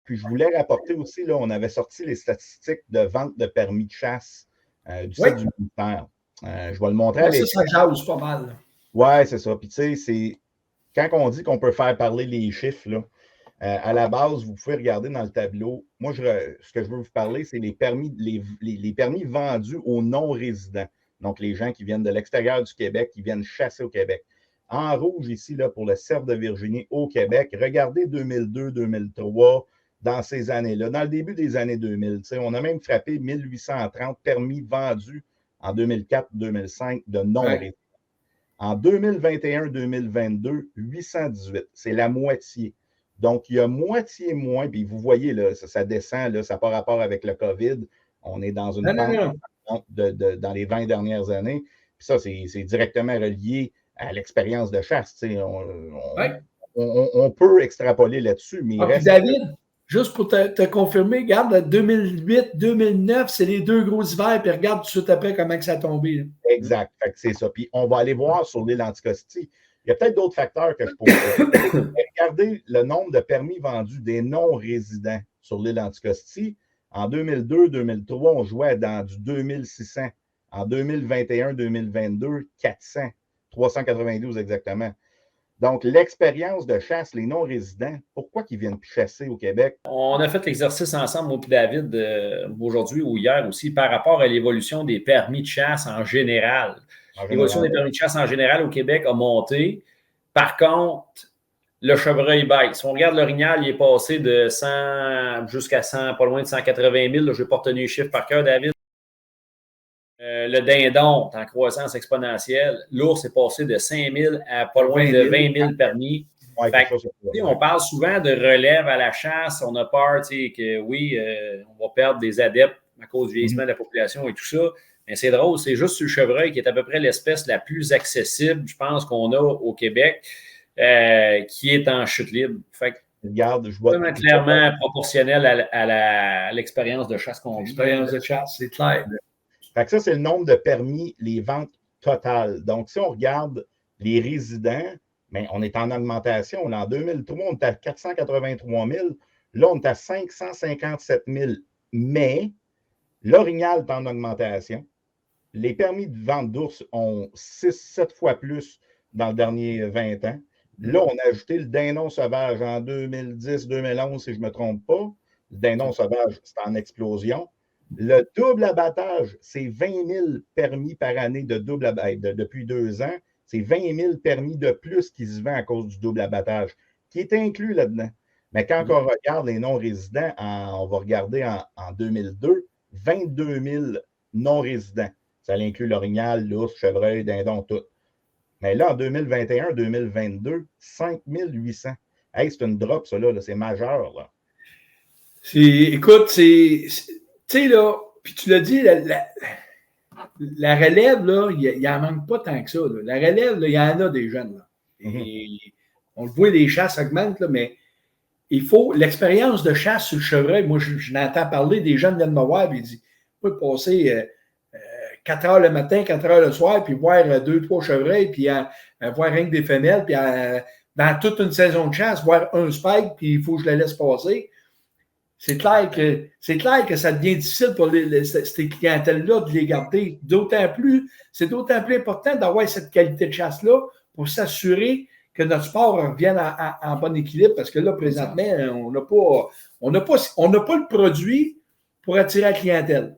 Puis je voulais rapporter aussi, là, on avait sorti les statistiques de vente de permis de chasse du site du ministère. Je vais le montrer à l'écran. Ça jase pas mal. Oui, c'est ça. Puis tu sais, c'est quand on dit qu'on peut faire parler les chiffres, là, à la base, vous pouvez regarder dans le tableau. Moi, ce que je veux vous parler, c'est les permis, les permis vendus aux non-résidents. Donc, les gens qui viennent de l'extérieur du Québec, qui viennent chasser au Québec. En rouge, ici, là, pour le cerf de Virginie au Québec, regardez 2002-2003, dans ces années-là, dans le début des années 2000. On a même frappé 1830 permis vendus en 2004-2005 de non-résidents. En 2021-2022, 818. C'est la moitié. Donc, il y a moitié moins, puis vous voyez, là, ça descend, là, ça n'a pas rapport avec le COVID. On est dans une pente dans les 20 dernières années. Puis ça, c'est directement relié à l'expérience de chasse. On peut extrapoler là-dessus, mais il reste... David, juste pour te confirmer, regarde, 2008-2009, c'est les deux gros hivers, puis regarde tout de suite après comment ça a tombé. Là. Exact, c'est ça. Puis on va aller voir sur l'île Anticosti. Il y a peut-être d'autres facteurs que je pourrais. Regardez le nombre de permis vendus des non-résidents sur l'île Anticosti. En 2002-2003, on jouait dans du 2600. En 2021-2022, 400. 392 exactement. Donc, l'expérience de chasse, les non-résidents, pourquoi ils viennent chasser au Québec? On a fait l'exercice ensemble, moi et David, aujourd'hui ou hier aussi, par rapport à l'évolution des permis de chasse en général. L'évolution des permis de chasse en général au Québec a monté. Par contre, le chevreuil baisse. Si on regarde l'orignal, il est passé de 100 jusqu'à 100, pas loin de 180 000. Là, je n'ai pas retenu les chiffres par cœur, David. Le dindon est en croissance exponentielle. L'ours est passé de 5 000 à pas loin de 20 000 permis. Ouais, on parle souvent de relève à la chasse. On a peur que oui, on va perdre des adeptes à cause du vieillissement de la population et tout ça. Mais c'est drôle, c'est juste le chevreuil qui est à peu près l'espèce la plus accessible, je pense, qu'on a au Québec, qui est en chute libre. Fait que, regarde, je vois clairement proportionnel à l'expérience de chasse qu'on vit. L'expérience de chasse, c'est clair. Fait que ça, c'est le nombre de permis, les ventes totales. Donc, si on regarde les résidents, bien, on est en augmentation. En 2003, on était à 483 000. Là, on est à 557 000. Mais l'orignal est en augmentation. Les permis de vente d'ours ont 6-7 fois plus dans le dernier 20 ans. Là, on a ajouté le dindon sauvage en 2010-2011, si je ne me trompe pas. Le dindon sauvage, c'est en explosion. Le double abattage, c'est 20 000 permis par année de double abattage. Depuis 2 ans, c'est 20 000 permis de plus qui se vend à cause du double abattage, qui est inclus là-dedans. Mais quand on regarde les non-résidents, on va regarder en 2002, 22 000 non-résidents. Ça inclut l'orignal, l'ours, chevreuil, dindon, tout. Mais là, en 2021-2022, 5 800. Hey, c'est une drop, ça, là. C'est majeur, là. Écoute, tu sais, là, puis tu l'as dit, la relève, là, il n'en manque pas tant que ça. Là. La relève, là, il y en a des jeunes. Là. Et on le voit, les chasses augmentent, là, mais il faut l'expérience de chasse sur le chevreuil. Moi, je n'entends parler, des jeunes viennent me voir et ils disent, on peut passer 4 heures le matin, 4 heures le soir, puis voir 2-3 chevreuils, puis voir rien que des femelles, puis dans toute une saison de chasse, voir un spike, puis il faut que je le laisse passer. C'est clair que ça devient difficile pour ces clientèles-là de les garder. C'est d'autant plus important d'avoir cette qualité de chasse-là pour s'assurer que notre sport revienne en bon équilibre, parce que là, présentement, on n'a pas le produit pour attirer la clientèle.